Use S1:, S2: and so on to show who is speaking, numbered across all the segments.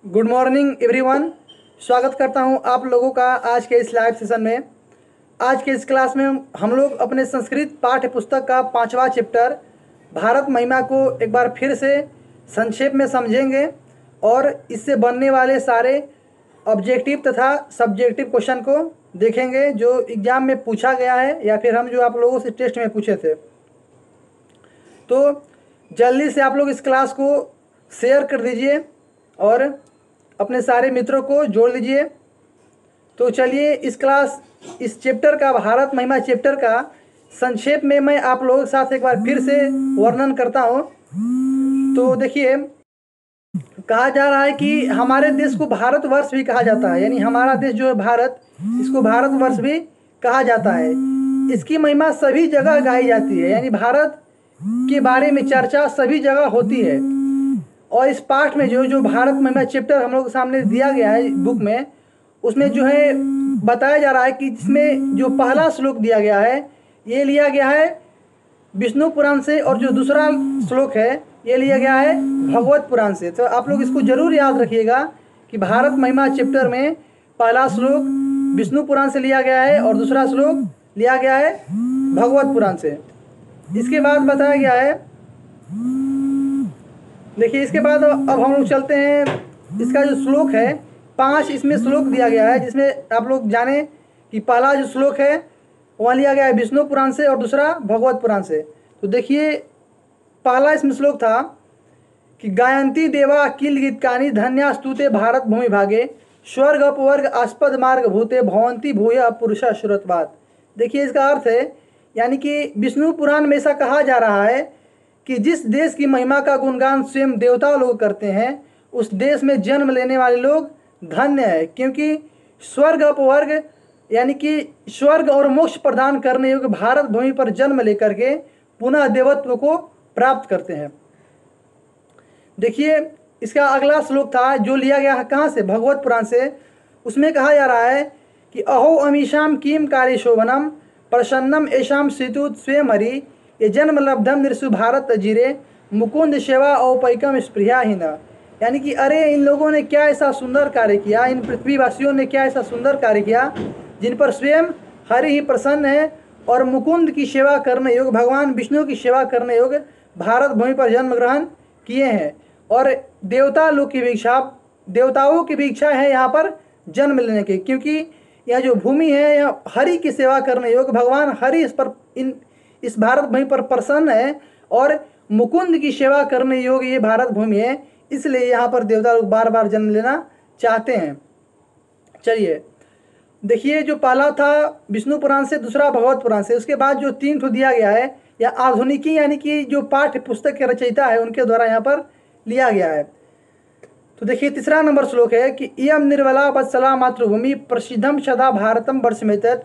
S1: Good morning everyone. स्वागत करता हूं आप लोगों का आज के इस लाइव सेशन में। आज के इस क्लास में हम लोग अपने संस्कृत पाठ्य पुस्तक का 5वां चैप्टर भारत महिमा को एक बार फिर से संक्षेप में समझेंगे और इससे बनने वाले सारे ऑब्जेक्टिव तथा सब्जेक्टिव क्वेश्चन को देखेंगे जो एग्ज़ाम में पूछा गया है या फिर हम जो आप लोगों से टेस्ट में पूछे थे। तो जल्दी से आप लोग इस क्लास को शेयर कर दीजिए और अपने सारे मित्रों को जोड़ लीजिए। तो चलिए इस चैप्टर का, भारत महिमा चैप्टर का संक्षेप में मैं आप लोगों के साथ एक बार फिर से वर्णन करता हूँ। तो देखिए, कहा जा रहा है कि हमारे देश को भारतवर्ष भी कहा जाता है, यानी हमारा देश जो है भारत, इसको भारतवर्ष भी कहा जाता है। इसकी महिमा सभी जगह गाई जाती है, यानी भारत के बारे में चर्चा सभी जगह होती है। और इस पाठ में जो भारत महिमा चैप्टर हम लोग के सामने दिया गया है बुक में, उसमें जो है बताया जा रहा है कि इसमें जो पहला श्लोक दिया गया है ये लिया गया है विष्णु पुराण से, और जो दूसरा श्लोक है ये लिया गया है भगवत पुराण से। तो आप लोग इसको जरूर याद रखिएगा कि भारत महिमा चैप्टर में पहला श्लोक विष्णु पुराण से लिया गया है और दूसरा श्लोक लिया गया है भगवत पुराण से। इसके बाद बताया गया है, देखिए इसके बाद अब हम लोग चलते हैं, इसका जो श्लोक है 5 इसमें श्लोक दिया गया है, जिसमें आप लोग जाने कि पहला जो श्लोक है वह लिया गया है विष्णु पुराण से और दूसरा भगवत पुराण से। तो देखिए पहला इसमें श्लोक था कि गायंती देवा अकिल गीतकानी धन्यास्तुते भारत भूमि भागे स्वर्ग अपवर्ग आस्पद मार्ग भूते भवंती भूय पुरुषा सुरतवाद। देखिए इसका अर्थ है, यानी कि विष्णु पुराण में ऐसा कहा जा रहा है कि जिस देश की महिमा का गुणगान स्वयं देवता लोग करते हैं उस देश में जन्म लेने वाले लोग धन्य है, क्योंकि स्वर्ग अपवर्ग यानी कि स्वर्ग और मोक्ष प्रदान करने योग्य भारत भूमि पर जन्म लेकर के पुनः देवत्व को प्राप्त करते हैं। देखिए इसका अगला श्लोक था जो लिया गया है कहाँ से, भगवत पुराण से। उसमें कहा जा रहा है कि अहो अमीशाम किम कार्य शोभनम प्रसन्नम ऐशाम सितुत स्वयं हरि ये जन्म लब्धम नृषु भारत अजीरे मुकुंद सेवा औपैकम स्पृहाहीन। यानी कि अरे इन लोगों ने क्या ऐसा सुंदर कार्य किया, इन पृथ्वीवासियों ने क्या ऐसा सुंदर कार्य किया जिन पर स्वयं हरि ही प्रसन्न है और मुकुंद की सेवा करने योग्य, भगवान विष्णु की सेवा करने योग्य भारत भूमि पर जन्म ग्रहण किए हैं। और देवता लोग की भी इच्छा, देवताओं की भी इच्छा है यहाँ पर जन्म लेने की, क्योंकि यह जो भूमि है यह हरि की सेवा करने योग्य, भगवान हरि इस भारत भूमि पर प्रसन्न है और मुकुंद की सेवा करने योग्य ये भारत भूमि है, इसलिए यहाँ पर देवता लोग बार बार जन्म लेना चाहते हैं। चलिए देखिए, जो पहला था विष्णु पुराण से, दूसरा भगवत पुराण से, उसके बाद जो 3 ठो दिया गया है या आधुनिकी यानी कि जो पाठ्य पुस्तक के रचयिता है उनके द्वारा यहाँ पर लिया गया है। तो देखिए तीसरा नंबर श्लोक है कि इयम निर्मला वत्सला मातृभूमि प्रसिद्धम सदा भारतम वर्षमेतत्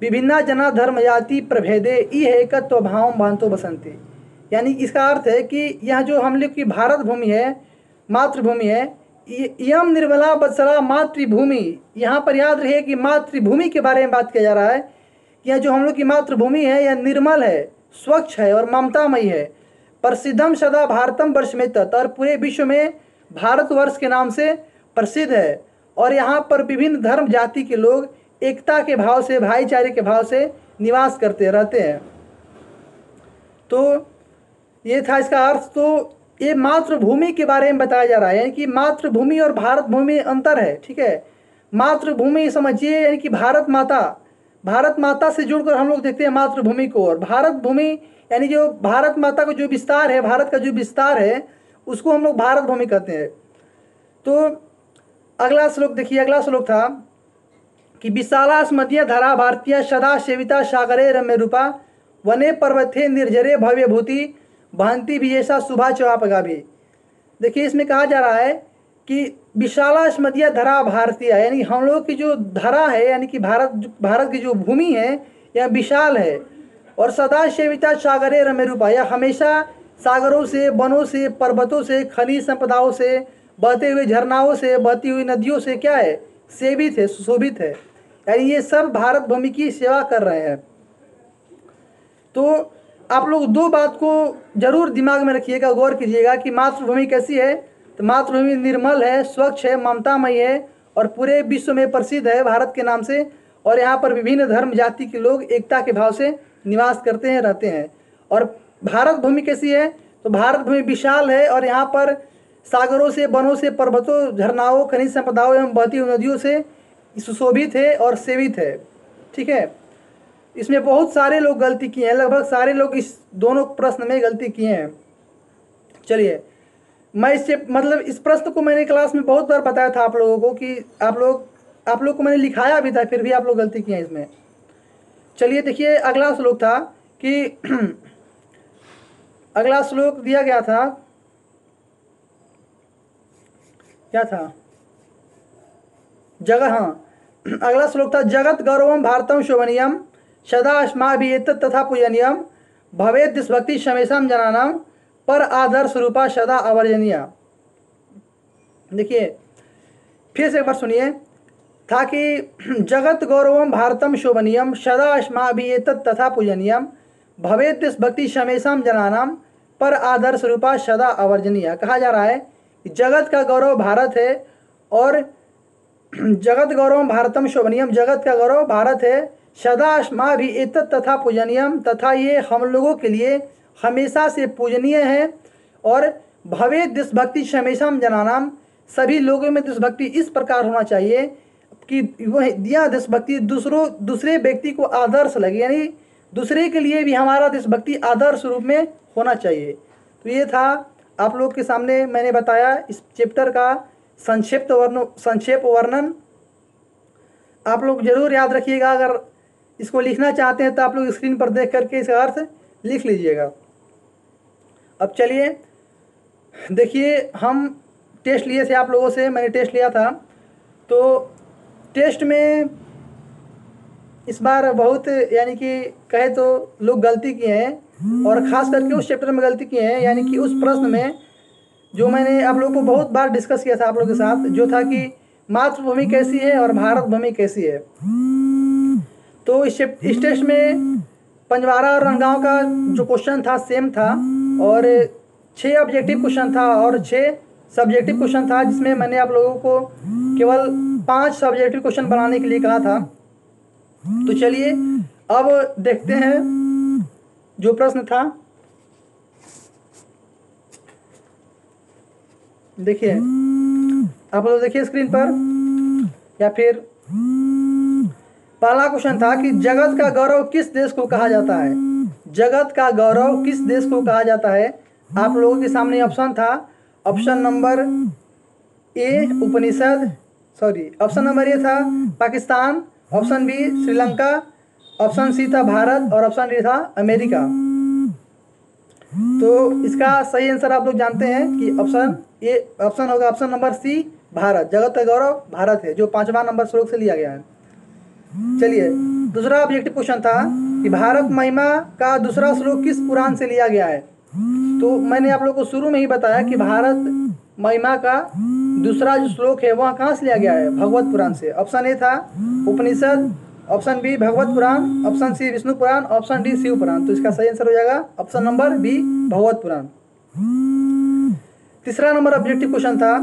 S1: विभिन्ना जना धर्म जाति प्रभेदे ई एकत्व भाव बांतो बसंती। यानी इसका अर्थ है कि यह जो हम लोग की भारत भूमि है, मातृभूमि है, यम निर्मला वत्सला मातृभूमि, यहाँ पर याद रहे कि मातृभूमि के बारे में बात किया जा रहा है। यह जो हम लोग की मातृभूमि है यह निर्मल है, स्वच्छ है और ममतामयी है। प्रसिद्धम सदा भारतम वर्ष में तत्, और पूरे विश्व में भारतवर्ष के नाम से प्रसिद्ध है। और यहाँ पर विभिन्न धर्म जाति के लोग एकता के भाव से, भाईचारे के भाव से निवास करते रहते हैं। तो ये था इसका अर्थ। तो ये मातृभूमि के बारे में बताया जा रहा है कि मातृभूमि और भारत भूमि में अंतर है, ठीक है। मातृभूमि समझिए यानी कि भारत माता, भारत माता से जुड़कर हम लोग देखते हैं मातृभूमि को, और भारत भूमि यानी जो भारत माता का जो विस्तार है, भारत का जो विस्तार है उसको हम लोग भारत भूमि कहते हैं। तो अगला श्लोक देखिए, अगला श्लोक था कि विशाला स्मदीय धरा भारतीय सदा सेविता सागरे रम्य रूपा वने पर्वते निर्जरे भव्य भूति भांति भी ऐसा शुभा चौपगा भी। देखिए इसमें कहा जा रहा है कि विशाला स्मदीय धरा भारतीय, यानी हम लोग की जो धरा है यानी कि भारत की जो भूमि है यह विशाल है, और सदा सेविता सागरे रम्य रूपा, यह हमेशा सागरों से, वनों से, पर्वतों से, खनिज संपदाओं से, बहते हुए झरनाओं से, बहती हुई नदियों से क्या है, सेवित है, सुशोभित है। यानी ये सब भारत भूमि की सेवा कर रहे हैं। तो आप लोग 2 बात को जरूर दिमाग में रखिएगा, गौर कीजिएगा कि मातृभूमि कैसी है, तो मातृभूमि निर्मल है, स्वच्छ है, ममतामयी है और पूरे विश्व में प्रसिद्ध है भारत के नाम से। और यहाँ पर विभिन्न धर्म जाति के लोग एकता के भाव से निवास करते हैं, रहते हैं। और भारत भूमि कैसी है? तो भारत भूमि विशाल है और यहाँ पर सागरों से, वनों से, पर्वतों, झरनाओं, खनिज संपदाओं एवं बहती हुई नदियों से सुशोभित है और सेवित है। ठीक है, इसमें बहुत सारे लोग गलती किए हैं, लगभग सारे लोग इस दोनों प्रश्न में गलती किए हैं। चलिए, मैं इससे मतलब इस प्रश्न को मैंने क्लास में बहुत बार बताया था आप लोगों को कि आप लोग को मैंने लिखाया भी था, फिर भी आप लोग गलती किए हैं इसमें। चलिए देखिए, अगला श्लोक था कि अगला श्लोक दिया गया था, क्या था? अगला श्लोक था जगत गौरवम भारतम शोभनीयम सदा अस्माभिः तथा पूजनीयम भवेत् देशभक्ति शमेशम जनानाम पर आदर्श रूपा सदा अवर्जनीय। देखिए फिर से एक बार सुनिए, था कि जगत गौरवम भारतम शोभनीयम सदा अस्माभिः तथा पूजनीयम भवेत् देशभक्ति शमेशम जनानाम पर आदर्श रूपा सदा अवर्जनीय। कहा जा रहा है कि जगत का गौरव भारत है और जगत गौरव भारतम शोभनीयम, जगत का गौरव भारत है, सदा अस्माभिः तथा पूजनीयम, तथा ये हम लोगों के लिए हमेशा से पूजनीय है। और भवेत् देशभक्ति शमेशम जनानाम, सभी लोगों में देशभक्ति इस प्रकार होना चाहिए कि वह यह देशभक्ति दूसरे व्यक्ति को आदर्श लगे, यानी दूसरे के लिए भी हमारा देशभक्ति आदर्श रूप में होना चाहिए। तो ये था आप लोग के सामने मैंने बताया इस चैप्टर का संक्षेप वर्णन। आप लोग जरूर याद रखिएगा, अगर इसको लिखना चाहते हैं तो आप लोग स्क्रीन पर देख करके इसका अर्थ लिख लीजिएगा। अब चलिए देखिए, हम टेस्ट लिए थे आप लोगों से, मैंने टेस्ट लिया था, तो टेस्ट में इस बार बहुत यानी कि कहे तो लोग गलती किए हैं और ख़ास करके उस चैप्टर में गलती किए हैं, यानी कि उस प्रश्न में जो मैंने आप लोगों को बहुत बार डिस्कस किया था आप लोगों के साथ, जो था कि मातृभूमि कैसी है और भारत भूमि कैसी है। तो इस टेस्ट में पंजवारा और रणगांव का जो क्वेश्चन था सेम था और 6 ऑब्जेक्टिव क्वेश्चन था और 6 सब्जेक्टिव क्वेश्चन था, जिसमें मैंने आप लोगों को केवल 5 सब्जेक्टिव क्वेश्चन बनाने के लिए कहा था। तो चलिए अब देखते हैं जो प्रश्न था। देखिए आप लोग देखिए स्क्रीन पर, या फिर पहला क्वेश्चन था कि जगत का गौरव किस देश को कहा जाता है? जगत का गौरव किस देश को कहा जाता है? आप लोगों के सामने ऑप्शन था, option number A option number A था Pakistan, option B Sri Lanka, option C था भारत और ऑप्शन डी था अमेरिका। तो इसका सही आंसर आप लोग जानते हैं कि ऑप्शन होगा ऑप्शन नंबर सी भारत। जगत का गौरव भारत है, जो 5वां नंबर श्लोक से लिया गया है। चलिए दूसरा ऑब्जेक्टिव क्वेश्चन था कि भारत महिमा का दूसरा श्लोक किस पुराण से लिया गया है? तो मैंने आप लोग को शुरू में ही बताया कि भारत महिमा का दूसरा जो श्लोक है वह कहाँ से लिया गया है? भगवत पुराण से। ऑप्शन ए था उपनिषद, ऑप्शन बी भगवत पुराण, ऑप्शन सी विष्णु पुराण, ऑप्शन डी शिव पुराण। तो इसका सही आंसर हो जाएगा ऑप्शन नंबर बी भगवत पुराण। तीसरा नंबर ऑब्जेक्टिव क्वेश्चन था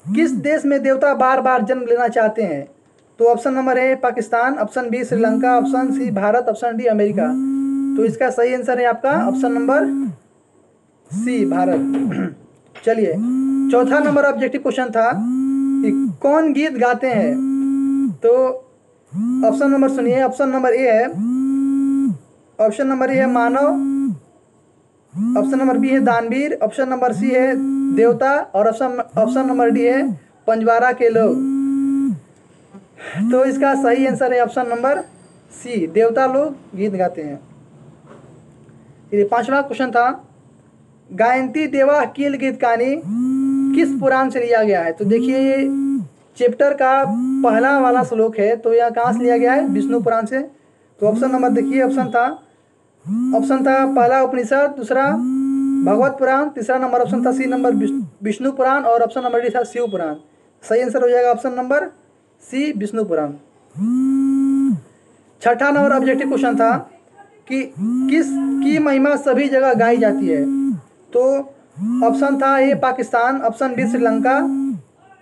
S1: किस देश में देवता बार बार जन्म लेना चाहते हैं? तो option number A Pakistan, option B Sri Lanka, option C Bharat, option D America. तो इसका सही आंसर है आपका ऑप्शन नंबर सी भारत। चलिए चौथा नंबर ऑब्जेक्टिव क्वेश्चन था कि कौन गीत गाते हैं? तो ऑप्शन नंबर सुनिए, ऑप्शन नंबर ए है मानव, ऑप्शन नंबर बी है दानवीर, ऑप्शन नंबर सी है देवता और ऑप्शन नंबर डी है पंजवारा के लोग। तो इसका सही आंसर है ऑप्शन नंबर सी, देवता लोग गीत गाते हैं। ये 5वां क्वेश्चन था गायंती देवा कील गीत कहानी किस पुराण से लिया गया है? तो देखिए ये चैप्टर का पहला वाला श्लोक है, तो यह कहाँ से लिया गया है? विष्णु पुराण से। तो ऑप्शन नंबर देखिए, ऑप्शन था पहला उपनिषद, दूसरा भगवत पुराण, तीसरा नंबर ऑप्शन था सी नंबर विष्णु पुराण और ऑप्शन नंबर डी था शिव पुराण। सही आंसर हो जाएगा ऑप्शन नंबर सी विष्णु पुराण। छठा नंबर ऑब्जेक्टिव क्वेश्चन था कि किस की महिमा सभी जगह गाई जाती है? तो ऑप्शन था A Pakistan, option B Sri Lanka,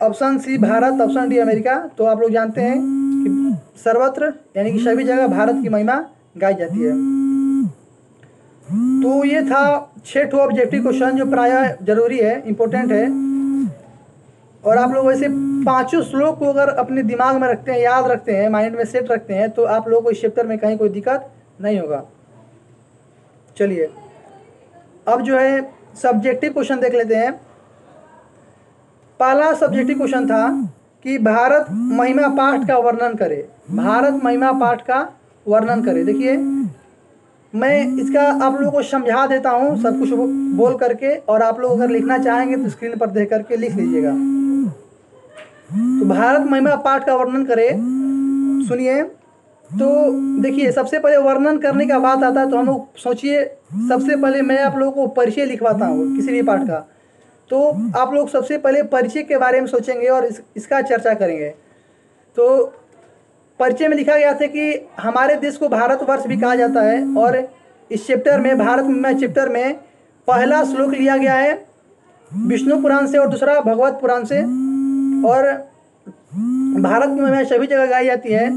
S1: option C Bharat, option D America. तो आप लोग जानते हैं कि सर्वत्र यानी कि सभी जगह भारत की महिमा गाई जाती है। तो ये था 6 ऑब्जेक्टिव क्वेश्चन जो प्रायः जरूरी है, इम्पोर्टेंट है। और आप लोग वैसे 5 श्लोक को अगर अपने दिमाग में रखते हैं, याद रखते हैं, माइंड में सेट रखते हैं, तो आप लोगों को इस चैप्टर में कहीं कोई दिक्कत नहीं होगा। चलिए अब जो है सब्जेक्टिव क्वेश्चन देख लेते हैं। पहला सब्जेक्टिव क्वेश्चन था कि भारत महिमा पाठ का वर्णन करे। भारत महिमा पाठ का वर्णन करे। देखिए मैं इसका आप लोगों को समझा देता हूँ सब कुछ बोल करके, और आप लोग अगर लिखना चाहेंगे तो स्क्रीन पर देख करके लिख लीजिएगा। तो भारत महिमा पाठ का वर्णन करे, सुनिए। तो देखिए सबसे पहले वर्णन करने का बात आता है तो हम लोग सोचिए, सबसे पहले मैं आप लोगों को परिचय लिखवाता हूँ किसी भी पाठ का। तो आप लोग सबसे पहले परिचय के बारे में सोचेंगे और इसका चर्चा करेंगे। तो परिचय में लिखा गया था कि हमारे देश को भारतवर्ष भी कहा जाता है, और इस चैप्टर में भारत में चैप्टर में पहला श्लोक लिया गया है विष्णु पुराण से और दूसरा भगवत पुराण से। और भारत की महिमा सभी जगह गाई जाती है।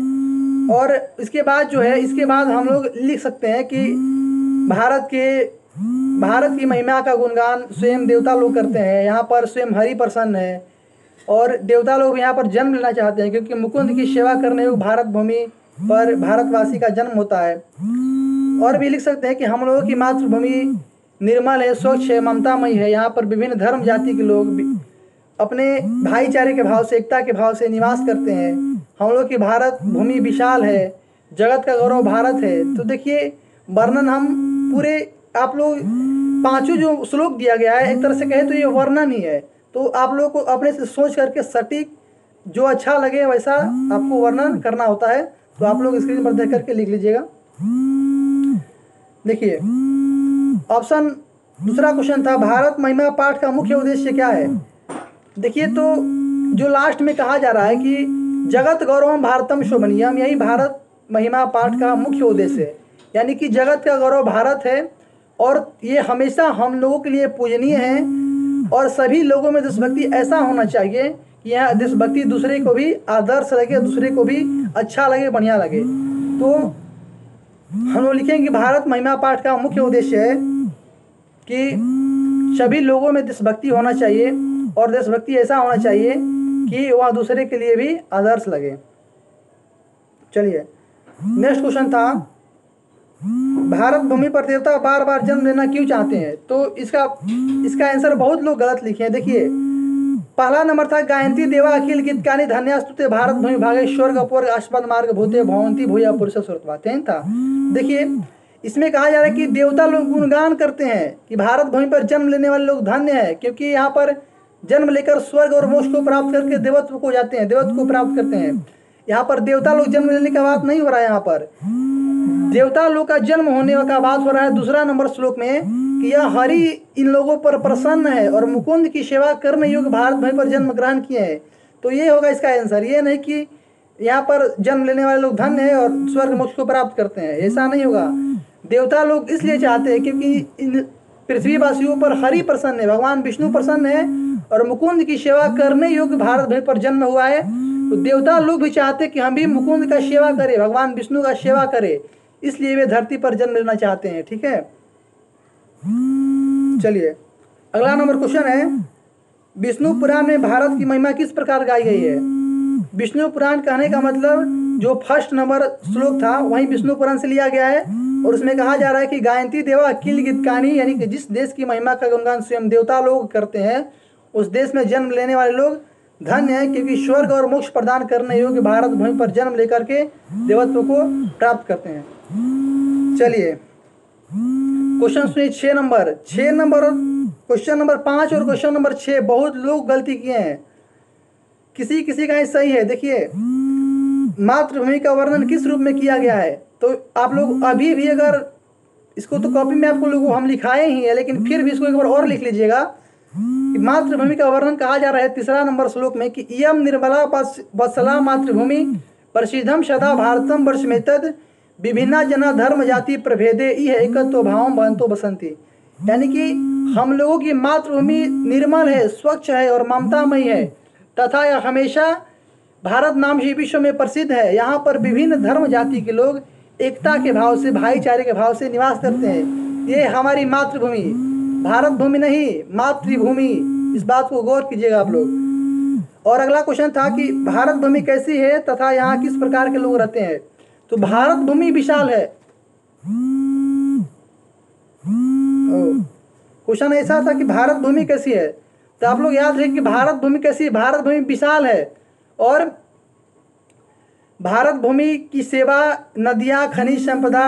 S1: और इसके बाद जो है, इसके बाद हम लोग लिख सकते हैं कि भारत की महिमा का गुणगान स्वयं देवता लोग करते हैं। यहाँ पर स्वयं हरि प्रसन्न है और देवता लोग यहाँ पर जन्म लेना चाहते हैं, क्योंकि मुकुंद की सेवा करने योग्य भारत भूमि पर भारतवासी का जन्म होता है। और भी लिख सकते हैं कि हम लोगों की मातृभूमि निर्मल है, स्वच्छ है, ममतामयी है। यहाँ पर विभिन्न धर्म जाति के लोग अपने भाईचारे के भाव से, एकता के भाव से निवास करते हैं। हम लोग की भारत भूमि विशाल है, जगत का गौरव भारत है। तो देखिए वर्णन हम पूरे, आप लोग 5 जो श्लोक दिया गया है एक तरह से कहे तो ये वर्णन ही है। तो आप लोग को अपने से सोच करके सटीक जो अच्छा लगे वैसा आपको वर्णन करना होता है। तो आप लोग स्क्रीन पर देख करके लिख लीजिएगा। देखिए ऑप्शन दूसरा क्वेश्चन था भारत महिमा पाठ का मुख्य उद्देश्य क्या है। देखिए तो जो लास्ट में कहा जा रहा है कि जगत गौरवम भारतम शोभनीयम, यही भारत महिमा पाठ का मुख्य उद्देश्य है। यानी कि जगत का गौरव भारत है और ये हमेशा हम लोगों के लिए पूजनीय है। और सभी लोगों में देशभक्ति ऐसा होना चाहिए कि यह देशभक्ति दूसरे को भी आदर्श लगे, दूसरे को भी अच्छा लगे, बढ़िया लगे। तो हम लोग लिखेंगे कि भारत महिमा पाठ का मुख्य उद्देश्य है कि सभी लोगों में देशभक्ति होना चाहिए और देशभक्ति ऐसा होना चाहिए कि वह दूसरे के लिए भी आदर्श लगे। चलिए नेक्स्ट क्वेश्चन था भारत भूमि पर देवता बार बार जन्म लेना क्यों चाहते हैं। तो इसका आंसर बहुत लोग गलत लिखे हैं। देखिए पहला नंबर था गायंती देवा अखिल गीतकानी धन्यास्तुते भारत भूमि भागे स्वर्ग अपूर्ग आस्पद मार्ग भूते भवंती भूया पुरुष सुरत्वा था। देखिए इसमें कहा जा रहा है कि देवता लोग गुणगान करते हैं कि भारत भूमि पर जन्म लेने वाले लोग धन्य है, क्योंकि यहाँ पर जन्म लेकर स्वर्ग और मोक्ष को प्राप्त करके देवत्व को जाते हैं, देवत्व को प्राप्त करते हैं। यहाँ पर देवता लोग जन्म लेने का बात नहीं हो रहा है, यहाँ पर देवता लोग का जन्म होने का बात हो रहा है दूसरा नंबर श्लोक में कि यह हरि इन लोगों पर प्रसन्न है और मुकुंद की सेवा करने योग्य भारत भूमि पर जन्म ग्रहण किए हैं। तो ये होगा इसका आंसर, ये नहीं कि यहाँ पर जन्म लेने वाले लोग धन्य है और स्वर्ग मोक्ष को प्राप्त करते हैं, ऐसा नहीं होगा। देवता लोग इसलिए चाहते हैं क्योंकि इन पृथ्वीवासियों पर हरि प्रसन्न है, भगवान विष्णु प्रसन्न है और मुकुंद की सेवा करने योग्य भारत भूमि पर जन्म हुआ है। तो देवता लोग भी चाहते हैं कि हम भी मुकुंद का सेवा करें, भगवान विष्णु का सेवा करें, इसलिए वे धरती पर जन्म लेना चाहते हैं। ठीक है, चलिए अगला नंबर क्वेश्चन है विष्णु पुराण में भारत की महिमा किस प्रकार गाई गई है। विष्णु पुराण कहने का मतलब जो फर्स्ट नंबर श्लोक था वही विष्णु पुराण से लिया गया है और उसमें कहा जा रहा है कि गायंती देवा अखिल गीतकानी, यानी कि जिस देश की महिमा का गुणगान स्वयं देवता लोग करते हैं उस देश में जन्म लेने वाले लोग धन्य है, क्योंकि स्वर्ग और मोक्ष प्रदान करने योग्य भारत भूमि पर जन्म लेकर के देवत्व को प्राप्त करते हैं। चलिए क्वेश्चन सुनिए 6 नंबर क्वेश्चन नंबर 5 और क्वेश्चन नंबर 6 बहुत लोग गलती किए हैं, किसी किसी का सही है। देखिए मातृभूमि का वर्णन किस रूप में किया गया है। तो आप लोग अभी भी अगर इसको तो कॉपी में आपको लोगों हम लिखाए ही है, लेकिन फिर भी इसको एक बार और लिख लीजिएगा कि मातृभूमि का वर्णन कहा जा रहा है तीसरा नंबर श्लोक में कि इयम निर्मला वत्सला मातृभूमि प्रसिद्धम सदा भारतम वर्षमेतद विभिन्ना जना धर्म जाति प्रभेदे इह एकत्व भावम बहंतो बसंती। यानी कि हम लोगों की मातृभूमि निर्मल है, स्वच्छ है और ममतामयी है तथा यह हमेशा भारत नाम से विश्व में प्रसिद्ध है। यहाँ पर विभिन्न धर्म जाति के लोग एकता के भाव से, भाईचारे के भाव से निवास करते हैं। ये हमारी मातृभूमि, भारत भूमि नहीं, मातृभूमि, इस बात को गौर कीजिएगा आप लोग। और अगला क्वेश्चन था कि भारत भूमि कैसी है तथा यहाँ किस प्रकार के लोग रहते हैं। तो भारत भूमि विशाल है। क्वेश्चन ऐसा था कि भारत भूमि कैसी है, तो आप लोग याद रखें कि भारत भूमि कैसी है। भारत भूमि विशाल है और भारत भूमि की सेवा नदियाँ, खनिज संपदा,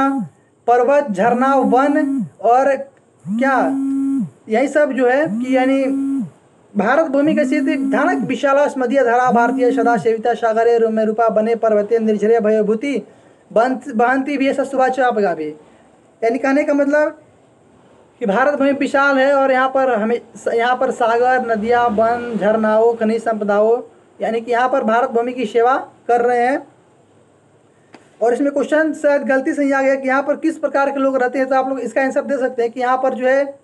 S1: पर्वत, झरना, वन और क्या, यही सब जो है कि यानी भारत भूमि कैसी थी, ध्यानक विशालास मध्य धारा भारतीय सदा सेविता सागरे में रूपा बने पर्वते निर्झरे भयभूति बहंती भी ऐसा सुभाषा भी। यानी कहने का मतलब कि भारत भूमि विशाल है और यहाँ पर सागर, नदियाँ, वन, झरनाओं, खनिज संपदाओं, यानी कि यहाँ पर भारत भूमि की सेवा कर रहे हैं। और इसमें क्वेश्चन शायद गलती से ही आ गया कि यहाँ पर किस प्रकार के लोग रहते हैं, तो आप लोग इसका आंसर दे सकते हैं कि यहाँ पर जो है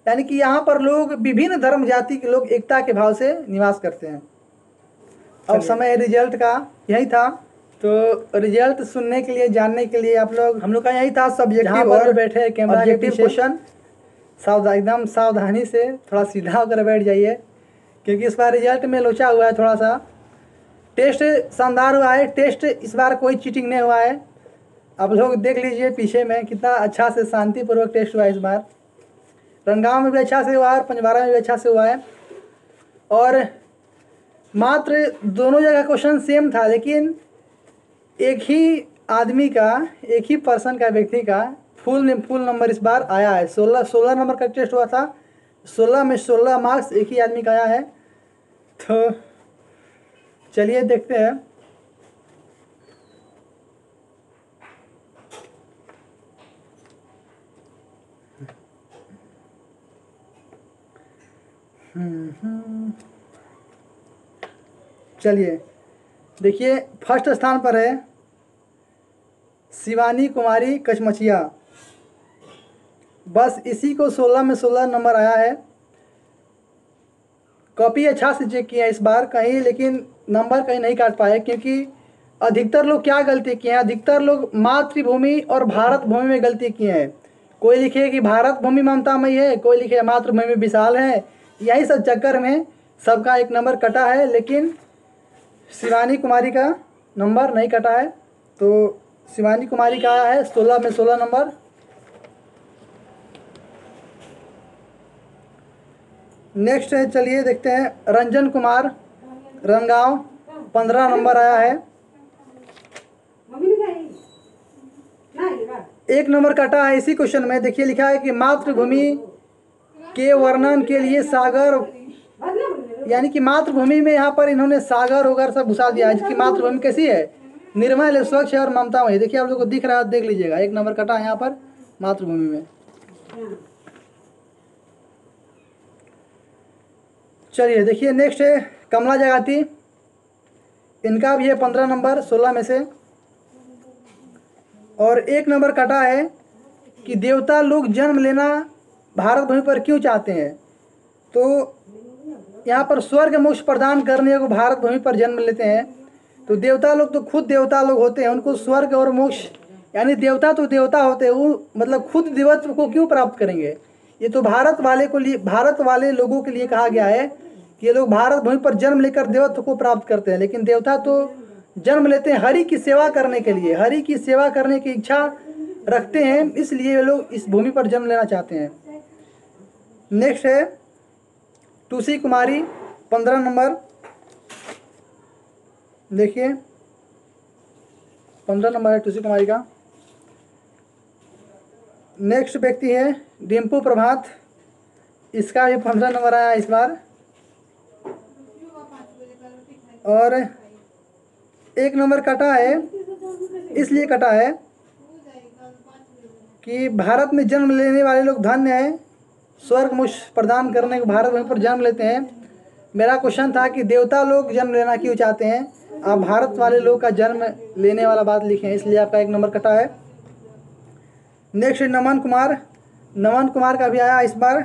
S1: यानी कि यहाँ पर लोग विभिन्न धर्म जाति के लोग एकता के भाव से निवास करते हैं। अब समय रिजल्ट का यही था, तो रिजल्ट सुनने के लिए, जानने के लिए आप लोग, हम लोग का यही था सब्जेक्टिव और बैठे कैमरा के पीछे क्वेश्चन एकदम सावधानी से थोड़ा सीधा होकर बैठ जाइए, क्योंकि इस बार रिजल्ट में लोचा हुआ है थोड़ा सा। टेस्ट शानदार हुआ है, टेस्ट इस बार कोई चीटिंग नहीं हुआ है। आप लोग देख लीजिए पीछे में कितना अच्छा से शांतिपूर्वक टेस्ट हुआ है इस बार। रंगांव में भी अच्छा से हुआ है, पंजवारा में भी अच्छा से हुआ है। और मात्र दोनों जगह क्वेश्चन सेम था, लेकिन एक ही आदमी का, एक ही पर्सन का, व्यक्ति का फुल नंबर इस बार आया है। 16 नंबर का टेस्ट हुआ था, 16 में 16 मार्क्स एक ही आदमी का आया है। तो चलिए देखते हैं। चलिए देखिए, फर्स्ट स्थान पर है शिवानी कुमारी कचमचिया। बस इसी को 16 में 16 नंबर आया है। कॉपी अच्छा से चेक किया इस बार कहीं, लेकिन नंबर कहीं नहीं काट पाए, क्योंकि अधिकतर लोग क्या गलती किए हैं, अधिकतर लोग मातृभूमि और भारत भूमि में गलती किए हैं। कोई लिखे कि भारत भूमि ममतामयी है, कोई लिखे मातृभूमि विशाल है। यही सब चक्कर में सबका एक नंबर कटा है, लेकिन शिवानी कुमारी का नंबर नहीं कटा है। तो शिवानी कुमारी का आया है 16 में 16 नंबर। नेक्स्ट है, चलिए देखते हैं, रंजन कुमार रंगांव, 15 नंबर आया है। एक नंबर कटा है इसी क्वेश्चन में। देखिए लिखा है कि मातृभूमि के वर्णन के लिए सागर, यानी कि मातृभूमि में यहाँ पर इन्होंने सागर वगैरह सब घुसा दिया है। जिसकी मातृभूमि कैसी है, निर्मल है, स्वच्छ है और ममतामयी। देखिए आप लोग को दिख रहा है, देख लीजिएगा, एक नंबर कटा है यहाँ पर मातृभूमि में। चलिए देखिए, नेक्स्ट है कमला जगाती। इनका भी है 15 नंबर 16 में से। और एक नंबर कटा है कि देवता लोग जन्म लेना भारत भूमि पर क्यों चाहते हैं। तो यहाँ पर स्वर्ग मोक्ष प्रदान करने को भारत भूमि पर जन्म लेते हैं। तो देवता लोग तो खुद देवता लोग होते हैं, उनको स्वर्ग और मोक्ष, यानी देवता तो देवता होते हैं, वो मतलब खुद देवत्व को क्यों प्राप्त करेंगे। ये तो भारत वाले लोगों के लिए कहा गया है कि ये लोग भारत भूमि पर जन्म लेकर देवत्व को प्राप्त करते हैं। लेकिन देवता तो जन्म लेते हैं हरि की सेवा करने के लिए, हरि की सेवा करने की इच्छा रखते हैं, इसलिए ये लोग इस भूमि पर जन्म लेना चाहते हैं। नेक्स्ट है टूसी कुमारी, 15 नंबर। देखिए 15 नंबर है टूसी कुमारी का। नेक्स्ट व्यक्ति है डिम्पू प्रभात, इसका भी 15 नंबर आया इस बार। और एक नंबर कटा है, इसलिए कटा है कि भारत में जन्म लेने वाले लोग धन्य हैं, स्वर्ग मोक्ष प्रदान करने को भारत भूमि पर जन्म लेते हैं। मेरा क्वेश्चन था कि देवता लोग जन्म लेना क्यों चाहते हैं, आप भारत वाले लोग का जन्म लेने वाला बात लिखे, इसलिए आपका एक नंबर कटा है। नेक्स्ट नमन कुमार, नमन कुमार का भी आया इस बार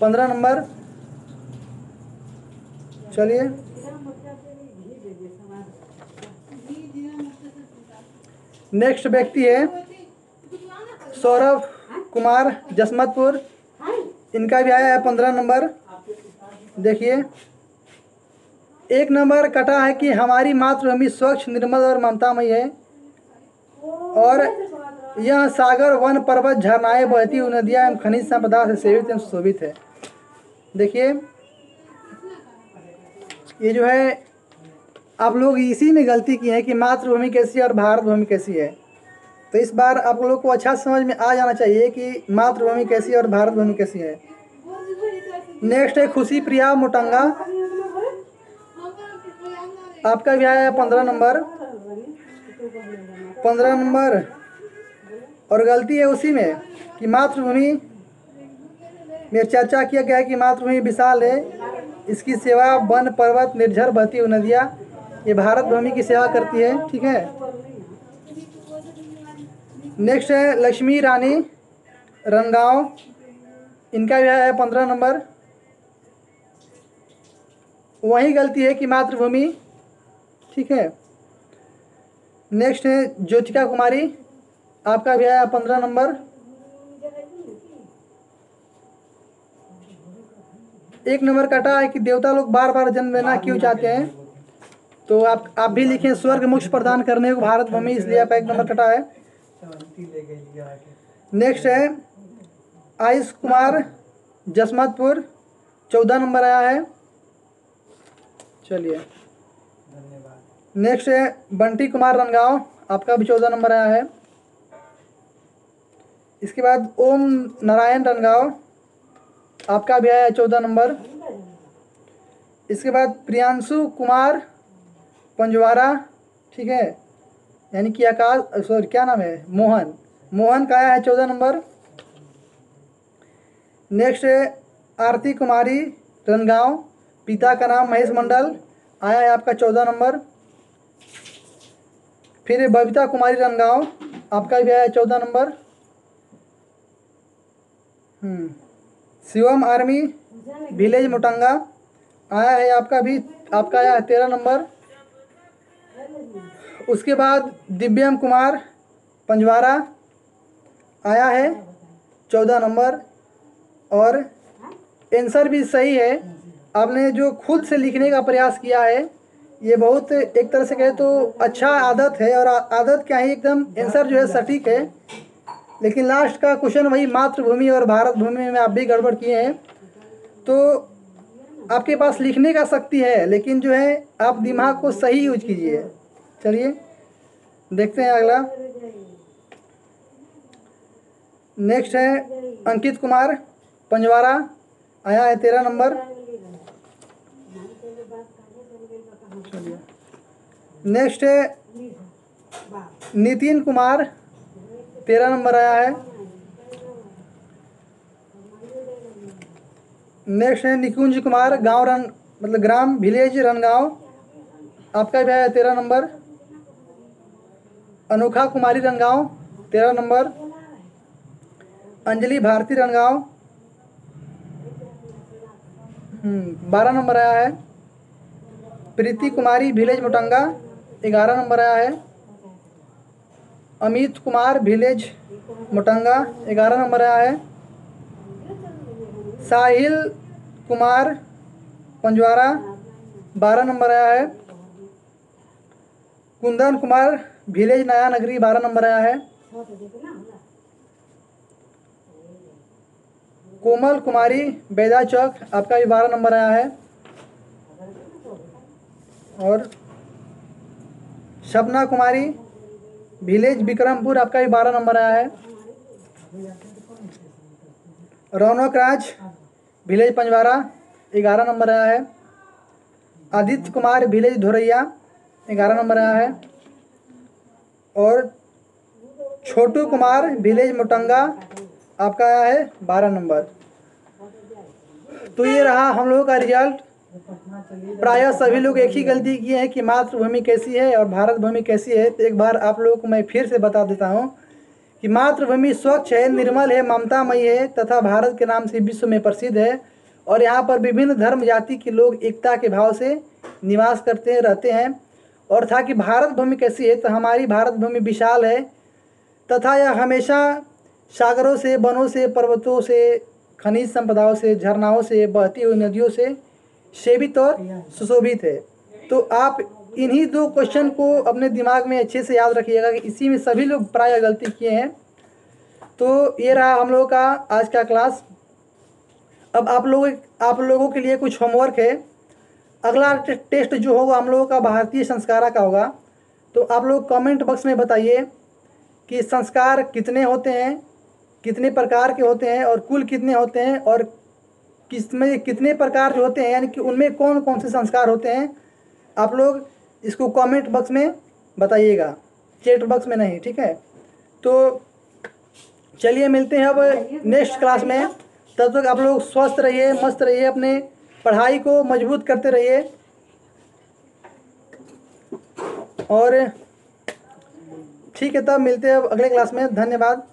S1: 15 नंबर। चलिए नेक्स्ट व्यक्ति है सौरभ कुमार जसमतपुर, इनका भी आया है 15 नंबर। देखिए 1 नंबर कटा है कि हमारी मातृभूमि स्वच्छ निर्मल और ममतामयी है और यह सागर वन पर्वत झरनाएं बहती हुई नदियां एवं खनिज संपदा से सेवित एवं सुशोभित है। देखिए ये जो है आप लोग इसी में गलती की है कि मातृभूमि कैसी है और भारत भूमि कैसी है। तो इस बार आप लोग को अच्छा समझ में आ जाना चाहिए कि मातृभूमि कैसी है और भारत भूमि कैसी है। नेक्स्ट है खुशी प्रिया मोटंगा, आपका भी आया है 15 नंबर। 15 नंबर और गलती है उसी में कि मातृभूमि में चर्चा किया गया है कि मातृभूमि विशाल है, इसकी सेवा वन पर्वत निर्झर बहती हुई नदियाँ ये भारत भूमि की सेवा करती है। ठीक है। नेक्स्ट है लक्ष्मी रानी रनगांव, इनका भी है 15 नंबर। वही गलती है कि मातृभूमि। ठीक है। नेक्स्ट है ज्योतिका कुमारी, आपका भी आया 15 नंबर। 1 नंबर कटा है कि देवता लोग बार बार जन्म लेना क्यों चाहते हैं, तो आप भी लिखें स्वर्ग मोक्ष प्रदान करने को भारत भूमि, इसलिए आपका 1 नंबर कटा है। नेक्स्ट है आयुष कुमार जसमतपुर, 14 नंबर आया है। चलिए नेक्स्ट है बंटी कुमार रनगांव, आपका भी 14 नंबर आया है। इसके बाद ओम नारायण रनगांव, आपका भी आया है 14 नंबर। इसके बाद प्रियांशु कुमार पंजवारा, ठीक है, यानी कि आकाश सॉरी क्या नाम है मोहन का आया है 14 नंबर। नेक्स्ट है आरती कुमारी रनगांव, पिता का नाम महेश मंडल, आया है आपका 14 नंबर। फिर बबीता कुमारी रनगांव, आपका भी आया है 14 नंबर। शिवम आर्मी विलेज मोटंगा, आया है आपका आया है 13 नंबर। उसके बाद दिव्यम कुमार पंजवारा, आया है 14 नंबर। और आंसर भी सही है, आपने जो खुद से लिखने का प्रयास किया है ये बहुत एक तरह से कहे तो अच्छा आदत है, और आदत क्या है एकदम आंसर जो है सटीक है। लेकिन लास्ट का क्वेश्चन वही मातृभूमि और भारत भूमि में आप भी गड़बड़ किए हैं। तो आपके पास लिखने का शक्ति है, लेकिन जो है आप दिमाग को सही यूज कीजिए। चलिए देखते हैं अगला। नेक्स्ट है अंकित कुमार पंजवारा, आया है 13 नंबर। नेक्स्ट है नितिन कुमार, 13 नंबर आया है। नेक्स्ट है निकुंज कुमार ग्राम विलेज रनगांव, आपका भी आया 13 नंबर। अनोखा कुमारी रनगांव 13 नंबर। अंजलि भारती रनगांव 12 नंबर आया है। प्रीति कुमारी विलेज मोटंगा 11 नंबर आया है। अमित कुमार विलेज मोटंगा 11 नंबर आया है। साहिल कुमार पंजवारा 12 नंबर आया है। कुंदन कुमार विलेज नया नगरी 12 नंबर आया है। कोमल कुमारी बैदा चौक, आपका भी 12 नंबर आया है। और शबना कुमारी विलेज विक्रमपुर, आपका भी 12 नंबर आया है। रौनक राज विलेज पंजवारा 11 नंबर आया है। आदित्य कुमार विलेज धोरैया 11 नंबर आया है। और छोटू कुमार विलेज मोटंगा, आपका आया है 12 नंबर। तो ये रहा हम लोगों का रिजल्ट। प्रायः सभी लोग एक ही गलती किए हैं कि मातृभूमि कैसी है और भारत भूमि कैसी है। तो एक बार आप लोगों को मैं फिर से बता देता हूँ कि मातृभूमि स्वच्छ है, निर्मल है, ममतामयी है तथा भारत के नाम से विश्व में प्रसिद्ध है और यहाँ पर विभिन्न धर्म जाति के लोग एकता के भाव से निवास करते हैं, रहते हैं। और था कि भारत भूमि कैसी है, तो हमारी भारत भूमि विशाल है तथा यह हमेशा सागरों से, वनों से, पर्वतों से, खनिज संपदाओं से, झरनाओं से, बहती हुई नदियों से सेवित और सुशोभित है। तो आप इन्हीं दो क्वेश्चन को अपने दिमाग में अच्छे से याद रखिएगा कि इसी में सभी लोग प्राय गलती किए हैं। तो ये रहा हम लोगों का आज का क्लास। अब आप लोगों के लिए कुछ होमवर्क है। अगला टेस्ट जो होगा हम लोगों का भारतीय संस्कारा का होगा। तो आप लोग कमेंट बॉक्स में बताइए कि संस्कार कितने होते हैं, कितने प्रकार के होते हैं और कुल कितने होते हैं और किसमें कितने प्रकार के होते हैं, यानी कि उनमें कौन कौन से संस्कार होते हैं। आप लोग इसको कमेंट बॉक्स में बताइएगा, चैट बॉक्स में नहीं, ठीक है। तो चलिए मिलते हैं अब नेक्स्ट क्लास में। तब तक आप लोग स्वस्थ रहिए, मस्त रहिए, अपने पढ़ाई को मजबूत करते रहिए और ठीक है। तब मिलते हैं अब अगले क्लास में। धन्यवाद।